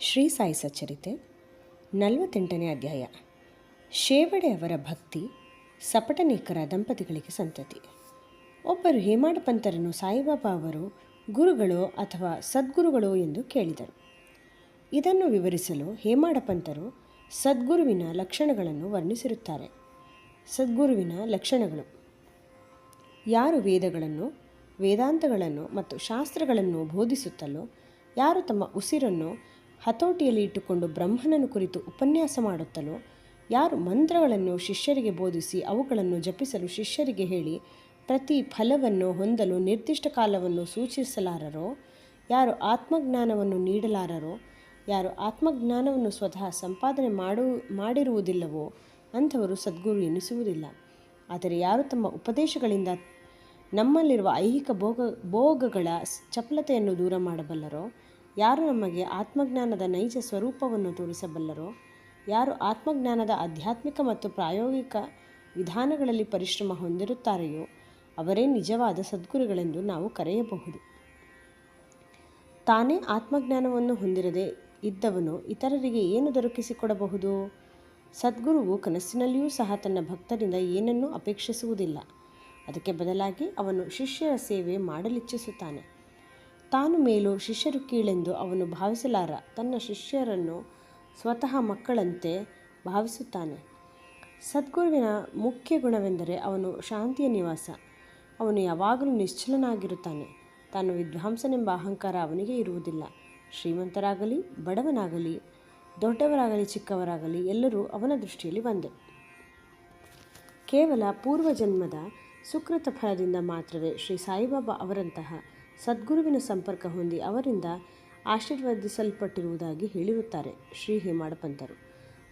ಶ್ರೀ ಸಾಯಿ ಸಚ್ಚರಿತೆ 48ನೇ ಅಧ್ಯಾಯ. ಶೇವಡೆ ಅವರ ಭಕ್ತಿ ಸಪಟನೇಕರ ದಂಪತಿಗಳಿಗೆ ಸಂತತಿ. ಒಬ್ಬರು ಹೇಮಾಡ ಪಂತರನ್ನು ಸಾಯಿಬಾಬಾ ಅವರು ಗುರುಗಳೋ ಅಥವಾ ಸದ್ಗುರುಗಳೋ ಎಂದು ಕೇಳಿದರು. ಇದನ್ನು ವಿವರಿಸಲು ಹೇಮಾಡ ಪಂತರು ಸದ್ಗುರುವಿನ ಲಕ್ಷಣಗಳನ್ನು ವರ್ಣಿಸಿರುತ್ತಾರೆ. ಸದ್ಗುರುವಿನ ಲಕ್ಷಣಗಳು: ಯಾರು ವೇದಗಳನ್ನು, ವೇದಾಂತಗಳನ್ನು ಮತ್ತು ಶಾಸ್ತ್ರಗಳನ್ನು ಬೋಧಿಸುತ್ತಲೋ, ಯಾರು ತಮ್ಮ ಉಸಿರನ್ನು ಹತೋಟಿಯಲ್ಲಿ ಇಟ್ಟುಕೊಂಡು ಬ್ರಹ್ಮನನ್ನು ಕುರಿತು ಉಪನ್ಯಾಸ ಮಾಡುತ್ತಲೋ, ಯಾರು ಮಂತ್ರಗಳನ್ನು ಶಿಷ್ಯರಿಗೆ ಬೋಧಿಸಿ ಅವುಗಳನ್ನು ಜಪಿಸಲು ಶಿಷ್ಯರಿಗೆ ಹೇಳಿ ಪ್ರತಿ ಫಲವನ್ನು ಹೊಂದಲು ನಿರ್ದಿಷ್ಟ ಕಾಲವನ್ನು ಸೂಚಿಸಲಾರರೋ, ಯಾರು ಆತ್ಮಜ್ಞಾನವನ್ನು ನೀಡಲಾರರೋ, ಯಾರು ಆತ್ಮಜ್ಞಾನವನ್ನು ಸ್ವತಃ ಸಂಪಾದನೆ ಮಾಡಿರುವುದಿಲ್ಲವೋ ಅಂಥವರು ಸದ್ಗುರು ಎನಿಸುವುದಿಲ್ಲ. ಆದರೆ ಯಾರು ತಮ್ಮ ಉಪದೇಶಗಳಿಂದ ನಮ್ಮಲ್ಲಿರುವ ಐಹಿಕ ಭೋಗಗಳ ಚಪಲತೆಯನ್ನು ದೂರ ಮಾಡಬಲ್ಲರೋ, ಯಾರು ನಮಗೆ ಆತ್ಮಜ್ಞಾನದ ನೈಜ ಸ್ವರೂಪವನ್ನು ತೋರಿಸಬಲ್ಲರೋ, ಯಾರು ಆತ್ಮಜ್ಞಾನದ ಆಧ್ಯಾತ್ಮಿಕ ಮತ್ತು ಪ್ರಾಯೋಗಿಕ ವಿಧಾನಗಳಲ್ಲಿ ಪರಿಶ್ರಮ ಹೊಂದಿರುತ್ತಾರೆಯೋ ಅವರೇ ನಿಜವಾದ ಸದ್ಗುರುಗಳೆಂದು ನಾವು ಕರೆಯಬಹುದು. ತಾನೇ ಆತ್ಮಜ್ಞಾನವನ್ನು ಹೊಂದಿರದೇ ಇದ್ದವನು ಇತರರಿಗೆ ಏನು ದೊರಕಿಸಿಕೊಡಬಹುದು? ಸದ್ಗುರುವು ಕನಸಿನಲ್ಲಿಯೂ ಸಹ ತನ್ನ ಭಕ್ತರಿಂದ ಏನನ್ನೂ ಅಪೇಕ್ಷಿಸುವುದಿಲ್ಲ. ಅದಕ್ಕೆ ಬದಲಾಗಿ ಅವನು ಶಿಷ್ಯರ ಸೇವೆ ಮಾಡಲಿಚ್ಛಿಸುತ್ತಾನೆ. ತಾನು ಮೇಲು ಶಿಷ್ಯರು ಕೀಳೆಂದು ಅವನು ಭಾವಿಸಲಾರ. ತನ್ನ ಶಿಷ್ಯರನ್ನು ಸ್ವತಃ ಮಕ್ಕಳಂತೆ ಭಾವಿಸುತ್ತಾನೆ. ಸದ್ಗುರುವಿನ ಮುಖ್ಯ ಗುಣವೆಂದರೆ ಅವನು ಶಾಂತಿಯ ನಿವಾಸ. ಅವನು ಯಾವಾಗಲೂ ನಿಶ್ಚಲನಾಗಿರುತ್ತಾನೆ. ತಾನು ವಿದ್ವಾಂಸನೆಂಬ ಅಹಂಕಾರ ಅವನಿಗೆ ಇರುವುದಿಲ್ಲ. ಶ್ರೀಮಂತರಾಗಲಿ ಬಡವನಾಗಲಿ, ದೊಡ್ಡವರಾಗಲಿ ಚಿಕ್ಕವರಾಗಲಿ ಎಲ್ಲರೂ ಅವನ ದೃಷ್ಟಿಯಲ್ಲಿ ಒಂದೇ. ಕೇವಲ ಪೂರ್ವಜನ್ಮದ ಸುಕೃತ ಫಲದಿಂದ ಮಾತ್ರವೇ ಶ್ರೀ ಸಾಯಿಬಾಬಾ ಅವರಂತಹ ಸದ್ಗುರುವಿನ ಸಂಪರ್ಕ ಹೊಂದಿ ಅವರಿಂದ ಆಶೀರ್ವದಿಸಲ್ಪಟ್ಟಿರುವುದಾಗಿ ಹೇಳಿರುತ್ತಾರೆ ಶ್ರೀ ಹೇಮಾಡ ಪಂತರು.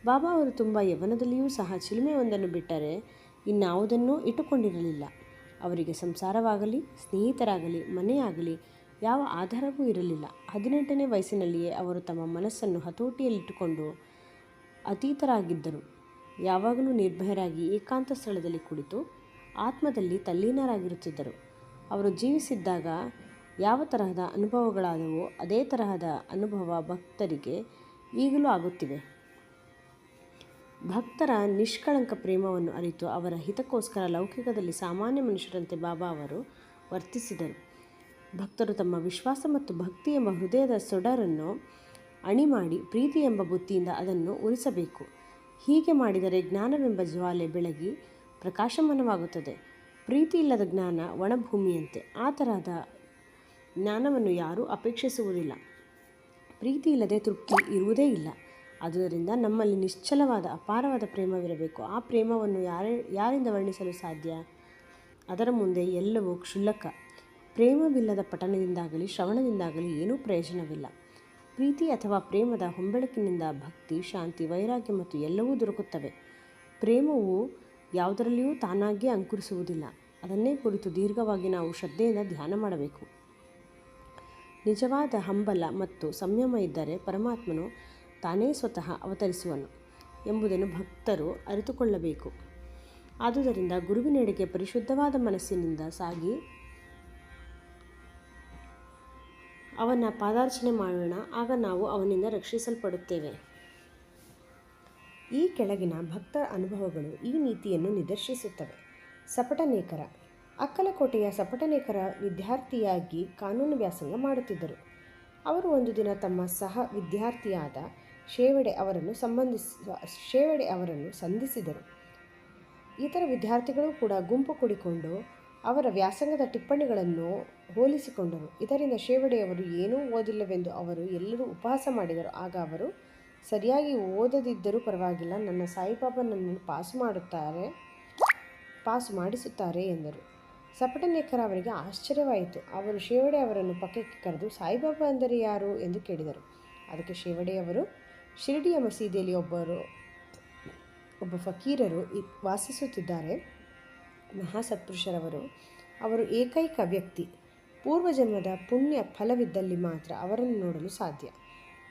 ಬಾಬಾ ಅವರು ತುಂಬ ಯೌವನದಲ್ಲಿಯೂ ಸಹ ಚಿಲುಮೆಯೊಂದನ್ನು ಬಿಟ್ಟರೆ ಇನ್ನಾವುದನ್ನೂ ಇಟ್ಟುಕೊಂಡಿರಲಿಲ್ಲ. ಅವರಿಗೆ ಸಂಸಾರವಾಗಲಿ, ಸ್ನೇಹಿತರಾಗಲಿ, ಮನೆಯಾಗಲಿ ಯಾವ ಆಧಾರವೂ ಇರಲಿಲ್ಲ. 18ನೇ ವಯಸ್ಸಿನಲ್ಲಿಯೇ ಅವರು ತಮ್ಮ ಮನಸ್ಸನ್ನು ಹತೋಟಿಯಲ್ಲಿಟ್ಟುಕೊಂಡು ಅತೀತರಾಗಿದ್ದರು. ಯಾವಾಗಲೂ ನಿರ್ಭಯರಾಗಿ ಏಕಾಂತ ಸ್ಥಳದಲ್ಲಿ ಕುಳಿತು ಆತ್ಮದಲ್ಲಿ ತಲ್ಲೀನರಾಗಿರುತ್ತಿದ್ದರು. ಅವರು ಜೀವಿಸಿದ್ದಾಗ ಯಾವ ತರಹದ ಅನುಭವಗಳಾದವೋ ಅದೇ ತರಹದ ಅನುಭವ ಭಕ್ತರಿಗೆ ಈಗಲೂ ಆಗುತ್ತಿವೆ. ಭಕ್ತರ ನಿಷ್ಕಳಂಕ ಪ್ರೇಮವನ್ನು ಅರಿತು ಅವರ ಹಿತಕ್ಕೋಸ್ಕರ ಲೌಕಿಕದಲ್ಲಿ ಸಾಮಾನ್ಯ ಮನುಷ್ಯರಂತೆ ಬಾಬಾ ಅವರು ವರ್ತಿಸಿದರು. ಭಕ್ತರು ತಮ್ಮ ವಿಶ್ವಾಸ ಮತ್ತು ಭಕ್ತಿ ಎಂಬ ಹೃದಯದ ಸೊಡರನ್ನು ಅಣಿಮಾಡಿ ಪ್ರೀತಿ ಎಂಬ ಬುತ್ತಿಯಿಂದ ಅದನ್ನು ಉರಿಸಬೇಕು. ಹೀಗೆ ಮಾಡಿದರೆ ಜ್ಞಾನವೆಂಬ ಜ್ವಾಲೆ ಬೆಳಗಿ ಪ್ರಕಾಶಮಾನವಾಗುತ್ತದೆ. ಪ್ರೀತಿ ಇಲ್ಲದ ಜ್ಞಾನ ಒಣಭೂಮಿಯಂತೆ. ಆ ತರಹದ ಜ್ಞಾನವನ್ನು ಯಾರೂ ಅಪೇಕ್ಷಿಸುವುದಿಲ್ಲ. ಪ್ರೀತಿ ಇಲ್ಲದೆ ತೃಪ್ತಿ ಇರುವುದೇ ಇಲ್ಲ. ಆದುದರಿಂದ ನಮ್ಮಲ್ಲಿ ನಿಶ್ಚಲವಾದ ಅಪಾರವಾದ ಪ್ರೇಮವಿರಬೇಕು. ಆ ಪ್ರೇಮವನ್ನು ಯಾರಿಂದ ವರ್ಣಿಸಲು ಸಾಧ್ಯ? ಅದರ ಮುಂದೆ ಎಲ್ಲವೂ ಕ್ಷುಲ್ಲಕ. ಪ್ರೇಮವಿಲ್ಲದ ಪಠಣದಿಂದಾಗಲಿ ಶ್ರವಣದಿಂದಾಗಲಿ ಏನೂ ಪ್ರಯೋಜನವಿಲ್ಲ. ಪ್ರೀತಿ ಅಥವಾ ಪ್ರೇಮದ ಹೊಂಬೆಳಕಿನಿಂದ ಭಕ್ತಿ, ಶಾಂತಿ, ವೈರಾಗ್ಯ ಮತ್ತು ಎಲ್ಲವೂ ದೊರಕುತ್ತವೆ. ಪ್ರೇಮವು ಯಾವುದರಲ್ಲಿಯೂ ತಾನಾಗಿಯೇ ಅಂಕುರಿಸುವುದಿಲ್ಲ. ಅದನ್ನೇ ಕುರಿತು ದೀರ್ಘವಾಗಿ ನಾವು ಶ್ರದ್ಧೆಯಿಂದ ಧ್ಯಾನ ಮಾಡಬೇಕು. ನಿಜವಾದ ಹಂಬಲ ಮತ್ತು ಸಂಯಮ ಇದ್ದರೆ ಪರಮಾತ್ಮನು ತಾನೇ ಸ್ವತಃ ಅವತರಿಸುವನು ಎಂಬುದನ್ನು ಭಕ್ತರು ಅರಿತುಕೊಳ್ಳಬೇಕು. ಆದುದರಿಂದ ಗುರುವಿನೆಡೆಗೆ ಪರಿಶುದ್ಧವಾದ ಮನಸ್ಸಿನಿಂದ ಸಾಗಿ ಅವನ ಪಾದಾರ್ಚನೆ ಮಾಡೋಣ. ಆಗ ನಾವು ಅವನಿಂದ ರಕ್ಷಿಸಲ್ಪಡುತ್ತೇವೆ. ಈ ಕೆಳಗಿನ ಭಕ್ತರ ಅನುಭವಗಳು ಈ ನೀತಿಯನ್ನು ನಿದರ್ಶಿಸುತ್ತವೆ. ಸಪಟನೇಕರ. ಅಕ್ಕಲಕೋಟೆಯ ಸಪಟನೇಕರ ವಿದ್ಯಾರ್ಥಿಯಾಗಿ ಕಾನೂನು ವ್ಯಾಸಂಗ ಮಾಡುತ್ತಿದ್ದರು. ಅವರು ಒಂದು ದಿನ ತಮ್ಮ ಸಹ ವಿದ್ಯಾರ್ಥಿಯಾದ ಶೇವಡೆ ಅವರನ್ನು ಸಂಧಿಸಿದರು. ಇತರ ವಿದ್ಯಾರ್ಥಿಗಳು ಕೂಡ ಗುಂಪು ಕೂಡಿಕೊಂಡು ಅವರ ವ್ಯಾಸಂಗದ ಟಿಪ್ಪಣಿಗಳನ್ನು ಹೋಲಿಸಿಕೊಂಡರು. ಇದರಿಂದ ಶೇವಡೆಯವರು ಏನೂ ಓದಿಲ್ಲವೆಂದು ಅವರು ಎಲ್ಲರೂ ಉಪಹಾಸ ಮಾಡಿದರು. ಆಗ ಅವರು, ಸರಿಯಾಗಿ ಓದದಿದ್ದರೂ ಪರವಾಗಿಲ್ಲ, ನನ್ನ ಸಾಯಿಬಾಬಾ ನನ್ನನ್ನು ಪಾಸು ಮಾಡಿಸುತ್ತಾರೆ ಎಂದರು. ಸಪಟನೇಕರ ಅವರಿಗೆ ಆಶ್ಚರ್ಯವಾಯಿತು. ಅವರು ಶೇವಡೆ ಅವರನ್ನು ಪಕ್ಕಕ್ಕೆ ಕರೆದು, ಸಾಯಿಬಾಬಾ ಅಂದರೆ ಯಾರು ಎಂದು ಕೇಳಿದರು. ಅದಕ್ಕೆ ಶೇವಡೆಯವರು, ಶಿರಡಿಯ ಮಸೀದಿಯಲ್ಲಿ ಒಬ್ಬ ಫಕೀರರು ವಾಸಿಸುತ್ತಿದ್ದಾರೆ. ಮಹಾಸತ್ಪುರುಷರವರು. ಅವರು ಏಕೈಕ ವ್ಯಕ್ತಿ. ಪೂರ್ವಜನ್ಮದ ಪುಣ್ಯ ಫಲವಿದ್ದಲ್ಲಿ ಮಾತ್ರ ಅವರನ್ನು ನೋಡಲು ಸಾಧ್ಯ.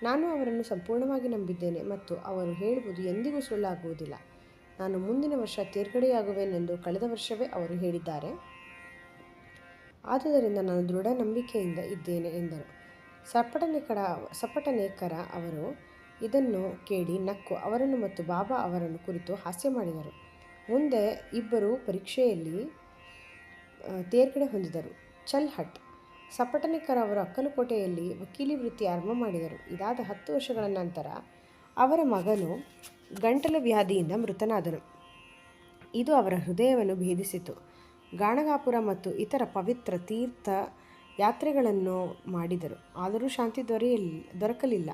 ನಾನು ಅವರನ್ನು ಸಂಪೂರ್ಣವಾಗಿ ನಂಬಿದ್ದೇನೆ ಮತ್ತು ಅವರು ಹೇಳುವುದು ಎಂದಿಗೂ ಸುಳ್ಳಾಗುವುದಿಲ್ಲ. ನಾನು ಮುಂದಿನ ವರ್ಷ ತೇರ್ಗಡೆಯಾಗುವೆನೆಂದು ಕಳೆದ ವರ್ಷವೇ ಅವರು ಹೇಳಿದ್ದಾರೆ. ಆದುದರಿಂದ ನಾನು ದೃಢ ನಂಬಿಕೆಯಿಂದ ಇದ್ದೇನೆ ಎಂದರು. ಸಪಟನೇಕರ ಅವರು ಇದನ್ನು ಕೇಳಿ ನಕ್ಕು ಅವರನ್ನು ಮತ್ತು ಬಾಬಾ ಅವರನ್ನು ಕುರಿತು ಹಾಸ್ಯ ಮಾಡಿದರು. ಮುಂದೆ ಇಬ್ಬರು ಪರೀಕ್ಷೆಯಲ್ಲಿ ತೇರ್ಗಡೆ ಹೊಂದಿದರು. ಚಲ್ಹಟ್ ಸಪಟನೇಕರ್ ಅವರು ಅಕ್ಕಲಕೋಟೆಯಲ್ಲಿ ವಕೀಲಿ ವೃತ್ತಿ ಆರಂಭ ಮಾಡಿದರು. ಇದಾದ 10 ವರ್ಷಗಳ ನಂತರ ಅವರ ಮಗನು ಗಂಟಲು ವ್ಯಾಧಿಯಿಂದ ಮೃತನಾದನು. ಇದು ಅವರ ಹೃದಯವನ್ನು ಭೇದಿಸಿತು. ಗಾಣಗಾಪುರ ಮತ್ತು ಇತರ ಪವಿತ್ರ ತೀರ್ಥ ಯಾತ್ರೆಗಳನ್ನು ಮಾಡಿದರು, ಆದರೂ ಶಾಂತಿ ದೊರಕಲಿಲ್ಲ.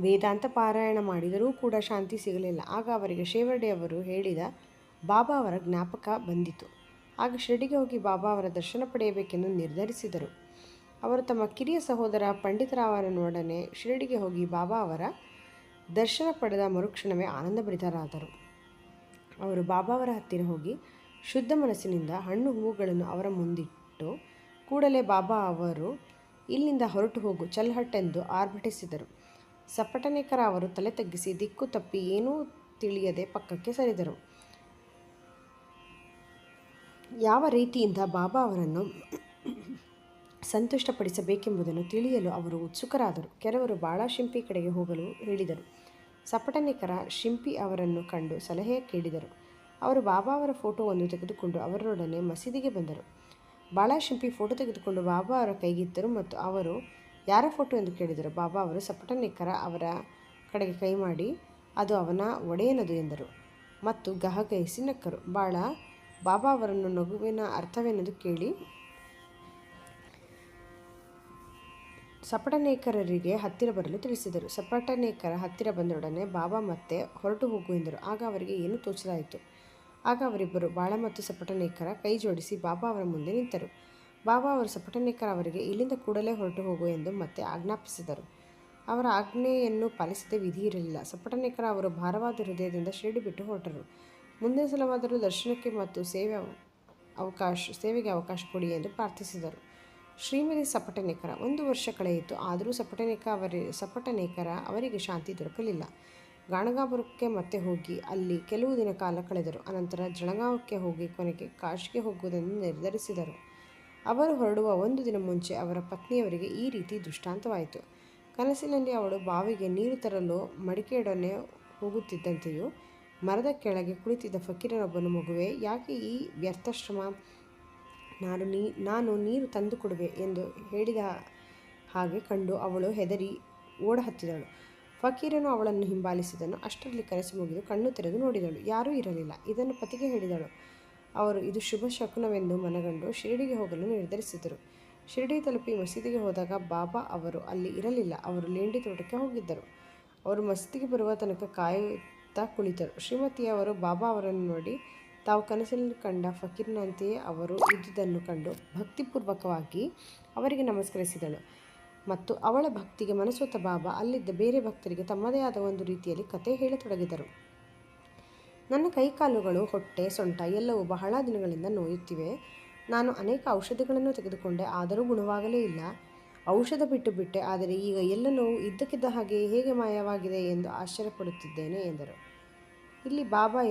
ವೇದಾಂತ ಪಾರಾಯಣ ಮಾಡಿದರೂ ಕೂಡ ಶಾಂತಿ ಸಿಗಲಿಲ್ಲ. ಆಗ ಅವರಿಗೆ ಶೇವರ್ಡೆಯವರು ಹೇಳಿದ ಬಾಬಾ ಅವರ ಜ್ಞಾಪಕ ಬಂದಿತು. ಆಗ ಶಿರಡಿಗೆ ಹೋಗಿ ಬಾಬಾ ಅವರ ದರ್ಶನ ಪಡೆಯಬೇಕೆಂದು ನಿರ್ಧರಿಸಿದರು. ಅವರು ತಮ್ಮ ಕಿರಿಯ ಸಹೋದರ ಪಂಡಿತರಾವರನೊಡನೆ ಶಿರಡಿಗೆ ಹೋಗಿ ಬಾಬಾ ಅವರ ದರ್ಶನ ಪಡೆದ ಮರುಕ್ಷಣವೇ ಆನಂದಭರಿತರಾದರು. ಅವರು ಬಾಬಾ ಅವರ ಹತ್ತಿರ ಹೋಗಿ ಶುದ್ಧ ಮನಸ್ಸಿನಿಂದ ಹಣ್ಣು ಹೂವುಗಳನ್ನು ಅವರ ಮುಂದಿಟ್ಟು ಕೂಡಲೇ ಬಾಬಾ ಅವರು ಇಲ್ಲಿಂದ ಹೊರಟು ಹೋಗು ಚಲ್ಹಟ್ ಎಂದು ಆರ್ಭಟಿಸಿದರು. ಸಪಟನೇಕರ ಅವರು ತಲೆ ತಗ್ಗಿಸಿ ದಿಕ್ಕು ತಪ್ಪಿ ಏನೂ ತಿಳಿಯದೆ ಪಕ್ಕಕ್ಕೆ ಸರಿದರು. ಯಾವ ರೀತಿಯಿಂದ ಬಾಬಾ ಅವರನ್ನು ಸಂತುಷ್ಟಪಡಿಸಬೇಕೆಂಬುದನ್ನು ತಿಳಿಯಲು ಅವರು ಉತ್ಸುಕರಾದರು. ಕೆಲವರು ಬಾಳಾ ಶಿಂಪಿ ಕಡೆಗೆ ಹೋಗಲು ಹೇಳಿದರು. ಸಪಟನೇಕರ ಶಿಂಪಿ ಅವರನ್ನು ಕಂಡು ಸಲಹೆ ಕೇಳಿದರು. ಅವರು ಬಾಬಾ ಅವರ ಫೋಟೋವನ್ನು ತೆಗೆದುಕೊಂಡು ಅವರೊಡನೆ ಮಸೀದಿಗೆ ಬಂದರು. ಬಾಳಾ ಶಿಂಪಿ ಫೋಟೋ ತೆಗೆದುಕೊಂಡು ಬಾಬಾ ಅವರ ಕೈಗಿತ್ತರು ಮತ್ತು ಅವರು ಯಾರ ಫೋಟೋ ಎಂದು ಕೇಳಿದರು. ಬಾಬಾ ಅವರು ಸಪಟನೇಕರ ಅವರ ಕಡೆಗೆ ಕೈ ಮಾಡಿ ಅದು ಅವನ ಒಡೆಯನದು ಎಂದರು ಮತ್ತು ಗಹಗಹಿಸಿ ನಕ್ಕರು. ಬಾಬಾ ಅವರನ್ನು ನಗುವಿನ ಅರ್ಥವೇನೆಂದು ಕೇಳಿ ಸಪಟನೇಕರರಿಗೆ ಹತ್ತಿರ ಬರಲು ತಿಳಿಸಿದರು. ಸಪಟನೇಕರ ಹತ್ತಿರ ಬಂದೊಡನೆ ಬಾಬಾ ಮತ್ತೆ ಹೊರಟು ಹೋಗು ಎಂದರು. ಆಗ ಅವರಿಗೆ ಏನೂ ತೋಚಲಾಯಿತು. ಆಗ ಅವರಿಬ್ಬರು ಬಾಳ ಮತ್ತು ಸಪಟನೇಕರ ಕೈ ಜೋಡಿಸಿ ಬಾಬಾ ಅವರ ಮುಂದೆ ನಿಂತರು. ಬಾಬಾ ಅವರು ಸಪಟನೇಕರ ಅವರಿಗೆ ಇಲ್ಲಿಂದ ಕೂಡಲೇ ಹೊರಟು ಹೋಗು ಎಂದು ಮತ್ತೆ ಆಜ್ಞಾಪಿಸಿದರು. ಅವರ ಆಜ್ಞೆಯನ್ನು ಪಾಲಿಸದೆ ವಿಧಿ ಇರಲಿಲ್ಲ. ಸಪಟನೇಕರ ಅವರು ಭಾರವಾದ ಹೃದಯದಿಂದ ಶಿರಡಿ ಬಿಟ್ಟು ಹೊರಟರು. ಮುಂದಿನ ಸಲವಾದರೂ ದರ್ಶನಕ್ಕೆ ಮತ್ತು ಸೇವೆಗೆ ಅವಕಾಶ ಕೊಡಿ ಎಂದು ಪ್ರಾರ್ಥಿಸಿದರು. ಶ್ರೀಮತಿ ಸಪಟನೇಕರ 1 ವರ್ಷ ಕಳೆಯಿತು. ಆದರೂ ಸಪಟನೇಕರ ಅವರಿಗೆ ಶಾಂತಿ ದೊರಕಲಿಲ್ಲ. ಗಾಣಗಾಪುರಕ್ಕೆ ಮತ್ತೆ ಹೋಗಿ ಅಲ್ಲಿ ಕೆಲವು ದಿನ ಕಾಲ ಕಳೆದರು. ಅನಂತರ ಜಳಗಾಂವಕ್ಕೆ ಹೋಗಿ ಕೊನೆಗೆ ಕಾಶಿಗೆ ಹೋಗುವುದೆಂದು ನಿರ್ಧರಿಸಿದರು. ಅವರು ಹೊರಡುವ 1 ದಿನ ಮುಂಚೆ ಅವರ ಪತ್ನಿಯವರಿಗೆ ಈ ರೀತಿ ದೃಷ್ಟಾಂತವಾಯಿತು. ಕನಸಿನಲ್ಲಿ ಅವಳು ಬಾವಿಗೆ ನೀರು ತರಲು ಮಡಿಕೆಯೊಡನೆ ಹೋಗುತ್ತಿದ್ದಂತೆಯೂ ಮರದ ಕೆಳಗೆ ಕುಳಿತಿದ್ದ ಫಕೀರನೊಬ್ಬನು, ಮಗುವೆ, ಯಾಕೆ ಈ ವ್ಯರ್ಥ ಶ್ರಮ, ನಾನು ನೀರು ತಂದು ಕೊಡುವೆ ಎಂದು ಹೇಳಿದ ಹಾಗೆ ಕಂಡು ಅವಳು ಹೆದರಿ ಓಡ ಹತ್ತಿದಳು. ಫಕೀರನು ಅವಳನ್ನು ಹಿಂಬಾಲಿಸಿದನು. ಅಷ್ಟರಲ್ಲಿ ಕನಸು ಮುಗಿದು ಕಣ್ಣು ತೆರೆದು ನೋಡಿದಳು. ಯಾರೂ ಇರಲಿಲ್ಲ. ಇದನ್ನು ಪತಿಗೆ ಹೇಳಿದಳು. ಅವರು ಇದು ಶುಭ ಶಕುನವೆಂದು ಮನಗಂಡು ಶಿರಡಿಗೆ ಹೋಗಲು ನಿರ್ಧರಿಸಿದರು. ಶಿರಡಿ ತಲುಪಿ ಮಸೀದಿಗೆ ಹೋದಾಗ ಬಾಬಾ ಅವರು ಅಲ್ಲಿ ಇರಲಿಲ್ಲ. ಅವರು ಲೇಂಡಿ ತೋಟಕ್ಕೆ ಹೋಗಿದ್ದರು. ಅವರು ಮಸೀದಿಗೆ ಬರುವ ತನಕ ಕಾಯುತ್ತಾ ಕುಳಿತರು. ಶ್ರೀಮತಿಯವರು ಬಾಬಾ ಅವರನ್ನು ನೋಡಿ ತಾವು ಕನಸಿನಲ್ಲಿ ಕಂಡ ಫಕೀರನಂತೆಯೇ ಅವರು ಇದ್ದುದನ್ನು ಕಂಡು ಭಕ್ತಿಪೂರ್ವಕವಾಗಿ ಅವರಿಗೆ ನಮಸ್ಕರಿಸಿದಳು ಮತ್ತು ಅವಳ ಭಕ್ತಿಗೆ ಮನಸೋತ ಬಾಬಾ ಅಲ್ಲಿದ್ದ ಬೇರೆ ಭಕ್ತರಿಗೆ ತಮ್ಮದೇ ಆದ ಒಂದು ರೀತಿಯಲ್ಲಿ ಕತೆ ಹೇಳತೊಡಗಿದರು. ನನ್ನ ಕೈಕಾಲುಗಳು, ಹೊಟ್ಟೆ, ಸೊಂಟ ಎಲ್ಲವೂ ಬಹಳ ದಿನಗಳಿಂದ ನೋಯುತ್ತಿವೆ. ನಾನು ಅನೇಕ ಔಷಧಿಗಳನ್ನು ತೆಗೆದುಕೊಂಡೆ, ಆದರೂ ಗುಣವಾಗಲೇ ಇಲ್ಲ. ಔಷಧ ಬಿಟ್ಟೆ, ಆದರೆ ಈಗ ಎಲ್ಲ ನೋವು ಇದ್ದಕ್ಕಿದ್ದ ಹಾಗೆ ಹೇಗೆ ಮಾಯವಾಗಿದೆ ಎಂದು ಆಶ್ಚರ್ಯಪಡುತ್ತಿದ್ದೇನೆ ಎಂದರು. ಇಲ್ಲಿ ಬಾಬಾ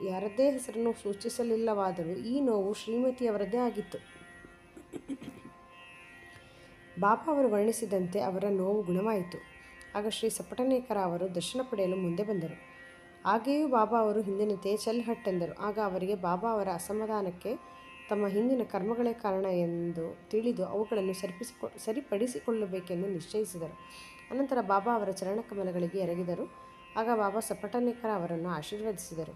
ಯಾರದ್ದೇ ಹೆಸರನ್ನು ಸೂಚಿಸಲಿಲ್ಲವಾದರೂ ಈ ನೋವು ಶ್ರೀಮತಿಯವರದ್ದೇ ಆಗಿತ್ತು. ಬಾಬಾ ಅವರು ವರ್ಣಿಸಿದಂತೆ ಅವರ ನೋವು ಗುಣವಾಯಿತು. ಆಗ ಶ್ರೀ ಸಪಟನೇಕರ ಅವರು ದರ್ಶನ ಪಡೆಯಲು ಮುಂದೆ ಬಂದರು. ಹಾಗೆಯೂ ಬಾಬಾ ಅವರು ಹಿಂದಿನಂತೆಯೇ ಚಲ್ಹಟ್ ಎಂದರು. ಆಗ ಅವರಿಗೆ ಬಾಬಾ ಅವರ ಅಸಮಾಧಾನಕ್ಕೆ ತಮ್ಮ ಹಿಂದಿನ ಕರ್ಮಗಳೇ ಕಾರಣ ಎಂದು ತಿಳಿದು ಅವುಗಳನ್ನು ಸರಿಪಡಿಸಿಕೊಳ್ಳಬೇಕೆಂದು ನಿಶ್ಚಯಿಸಿದರು. ಅನಂತರ ಬಾಬಾ ಅವರ ಚರಣಕಮಲಗಳಿಗೆ ಎರಗಿದರು. ಆಗ ಬಾಬಾ ಸಪಟನೇಕರ ಅವರನ್ನು ಆಶೀರ್ವದಿಸಿದರು.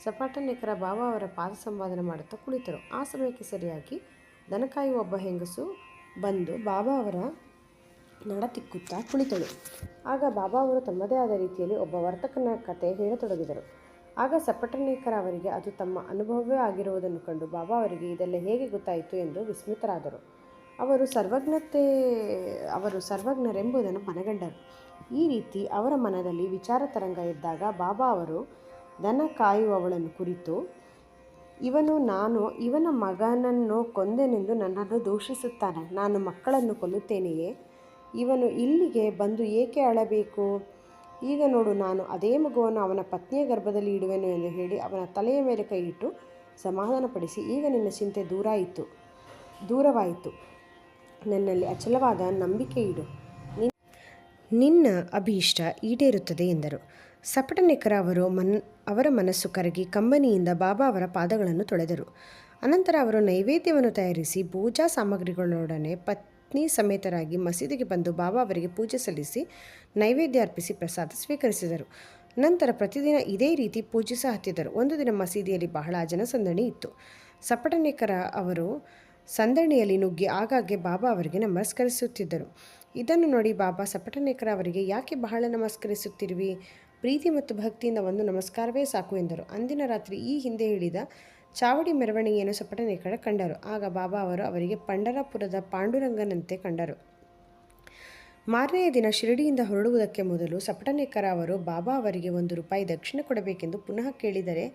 ಸಪಟನೇಕರ ಬಾಬಾ ಅವರ ಪಾದ ಸಂಪಾದನೆ ಮಾಡುತ್ತಾ ಕುಳಿತರು. ಆ ಸಮಯಕ್ಕೆ ಸರಿಯಾಗಿ ದನ ಕಾಯುವ ಒಬ್ಬ ಹೆಂಗಸು ಬಂದು ಬಾಬಾ ಅವರ ನಡ ತಿಕ್ಕುತ್ತಾ ಕುಳಿತಳು. ಆಗ ಬಾಬಾ ಅವರು ತಮ್ಮದೇ ಆದ ರೀತಿಯಲ್ಲಿ ಒಬ್ಬ ವರ್ತಕನ ಕತೆ ಹೇಳತೊಡಗಿದರು. ಆಗ ಸಪಟನೇಕರ ಅವರಿಗೆ ಅದು ತಮ್ಮ ಅನುಭವವೇ ಆಗಿರುವುದನ್ನು ಕಂಡು ಬಾಬಾ ಅವರಿಗೆ ಇದೆಲ್ಲ ಹೇಗೆ ಗೊತ್ತಾಯಿತು ಎಂದು ವಿಸ್ಮಿತರಾದರು. ಅವರು ಸರ್ವಜ್ಞರೆಂಬುದನ್ನು ಮನಗಂಡರು. ಈ ರೀತಿ ಅವರ ಮನದಲ್ಲಿ ವಿಚಾರ ತರಂಗ ಇದ್ದಾಗ ಬಾಬಾ ಅವರು ದನ ಕಾಯುವವಳನ್ನು ಕುರಿತು, ಇವನ ಮಗನನ್ನು ಕೊಂದೆನೆಂದು ನನ್ನನ್ನು ದೂಷಿಸುತ್ತಾನೆ. ನಾನು ಮಕ್ಕಳನ್ನು ಕೊಲ್ಲುತ್ತೇನೆಯೇ? ಇವನು ಇಲ್ಲಿಗೆ ಬಂದು ಏಕೆ ಅಳಬೇಕು? ಈಗ ನೋಡು, ನಾನು ಅದೇ ಮಗುವನ್ನು ಅವನ ಪತ್ನಿಯ ಗರ್ಭದಲ್ಲಿ ಇಡುವೆನು ಎಂದು ಹೇಳಿ ಅವನ ತಲೆಯ ಮೇಲೆ ಕೈಯಿಟ್ಟು ಸಮಾಧಾನಪಡಿಸಿ, ಈಗ ನಿನ್ನ ಚಿಂತೆ ದೂರವಾಯಿತು. ನನ್ನಲ್ಲಿ ಅಚಲವಾದ ನಂಬಿಕೆ ಇಡು, ನಿನ್ನ ಅಭೀಷ್ಟ ಈಡೇರುತ್ತದೆ ಎಂದರು. ಸಪಟನೇಕರ ಅವರ ಮನಸ್ಸು ಕರಗಿ ಕಂಬನಿಯಿಂದ ಬಾಬಾ ಅವರ ಪಾದಗಳನ್ನು ತೊಳೆದರು. ಅನಂತರ ಅವರು ನೈವೇದ್ಯವನ್ನು ತಯಾರಿಸಿ ಪೂಜಾ ಸಾಮಗ್ರಿಗಳೊಡನೆ ಪತ್ನಿ ಸಮೇತರಾಗಿ ಮಸೀದಿಗೆ ಬಂದು ಬಾಬಾ ಅವರಿಗೆ ಪೂಜೆ ಸಲ್ಲಿಸಿ ನೈವೇದ್ಯ ಅರ್ಪಿಸಿ ಪ್ರಸಾದ ಸ್ವೀಕರಿಸಿದರು. ನಂತರ ಪ್ರತಿದಿನ ಇದೇ ರೀತಿ ಪೂಜಿಸ ಹತ್ತಿದರು. ಒಂದು ದಿನ ಮಸೀದಿಯಲ್ಲಿ ಬಹಳ ಜನಸಂದಣಿ ಇತ್ತು. ಸಪಟನೇಕರ ಅವರು ಸಂದಣಿಯಲ್ಲಿ ನುಗ್ಗಿ ಆಗಾಗ್ಗೆ ಬಾಬಾ ಅವರಿಗೆ ನಮಸ್ಕರಿಸುತ್ತಿದ್ದರು. ಇದನ್ನು ನೋಡಿ ಬಾಬಾ ಸಪಟನೇಕರ ಅವರಿಗೆ, ಯಾಕೆ ಬಹಳ ನಮಸ್ಕರಿಸುತ್ತಿರುವಿ? ಪ್ರೀತಿ ಮತ್ತು ಭಕ್ತಿಯಿಂದ ಒಂದು ನಮಸ್ಕಾರವೇ ಸಾಕು ಎಂದರು. ಅಂದಿನ ರಾತ್ರಿ ಈ ಹಿಂದೆ ಹೇಳಿದ ಚಾವಡಿ ಮೆರವಣಿಗೆಯನ್ನು ಸಪಟನೇಕರ ಕಂಡರು. ಆಗ ಬಾಬಾ ಅವರು ಅವರಿಗೆ ಪಂಢರಪುರದ ಪಾಂಡುರಂಗನಂತೆ ಕಂಡರು. ಮಾರನೆಯ ದಿನ ಶಿರಡಿಯಿಂದ ಹೊರಡುವುದಕ್ಕೆ ಮೊದಲು ಸಪಟನೇಕರ ಅವರು ಬಾಬಾ ಅವರಿಗೆ ₹1 ದಕ್ಷಿಣೆ ಕೊಡಬೇಕೆಂದು ಪುನಃ ಕೇಳಿದರೆ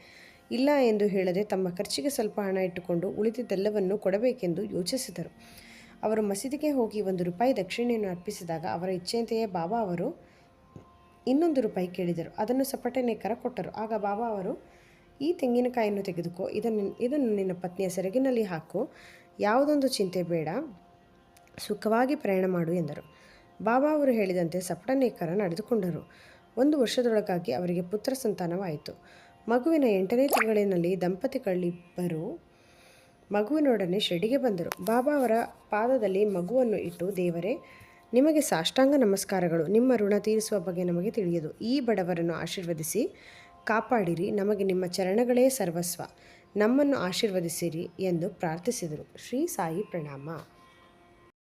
ಇಲ್ಲ ಎಂದು ಹೇಳದೆ ತಮ್ಮ ಖರ್ಚಿಗೆ ಸ್ವಲ್ಪ ಹಣ ಇಟ್ಟುಕೊಂಡು ಉಳಿದಿದ್ದೆಲ್ಲವನ್ನೂ ಕೊಡಬೇಕೆಂದು ಯೋಚಿಸಿದರು. ಅವರು ಮಸೀದಿಗೆ ಹೋಗಿ ₹1 ದಕ್ಷಿಣೆಯನ್ನು ಅರ್ಪಿಸಿದಾಗ ಅವರ ಇಚ್ಛೆಯಂತೆಯೇ ಬಾಬಾ ಅವರು ₹200 ಕೇಳಿದರು. ಅದನ್ನು ಸಪಟನೇಕರ ಕೊಟ್ಟರು. ಆಗ ಬಾಬಾ ಅವರು, ಈ ತೆಂಗಿನಕಾಯಿಯನ್ನು ತೆಗೆದುಕೋ, ಇದನ್ನು ನಿನ್ನ ಪತ್ನಿಯ ಸೆರಗಿನಲ್ಲಿ ಹಾಕು, ಯಾವುದೊಂದು ಚಿಂತೆ ಬೇಡ, ಸುಖವಾಗಿ ಪ್ರಯಾಣ ಮಾಡು ಎಂದರು. ಬಾಬಾ ಅವರು ಹೇಳಿದಂತೆ ಸಪಟನೇಕರ ನಡೆದುಕೊಂಡರು. 1 ವರ್ಷದೊಳಗಾಗಿ ಅವರಿಗೆ ಪುತ್ರ ಸಂತಾನವಾಯಿತು. ಮಗುವಿನ 8ನೇ ತಿಂಗಳಿನಲ್ಲಿ ದಂಪತಿಗಳಿಬ್ಬರು ಮಗುವಿನೊಡನೆ ಶಿರಡಿಗೆ ಬಂದರು. ಬಾಬಾ ಅವರ ಪಾದದಲ್ಲಿ ಮಗುವನ್ನು ಇಟ್ಟು, ದೇವರೇ, ನಿಮಗೆ ಸಾಷ್ಟಾಂಗ ನಮಸ್ಕಾರಗಳು. ನಿಮ್ಮ ಋಣ ತೀರಿಸುವ ಬಗ್ಗೆ ನಮಗೆ ತಿಳಿಯದು. ಈ ಬಡವರನ್ನು ಆಶೀರ್ವದಿಸಿ ಕಾಪಾಡಿರಿ. ನಮಗೆ ನಿಮ್ಮ ಚರಣಗಳೇ ಸರ್ವಸ್ವ. ನಮ್ಮನ್ನು ಆಶೀರ್ವದಿಸಿರಿ ಎಂದು ಪ್ರಾರ್ಥಿಸಿದರು. ಶ್ರೀ ಸಾಯಿ ಪ್ರಣಾಮ.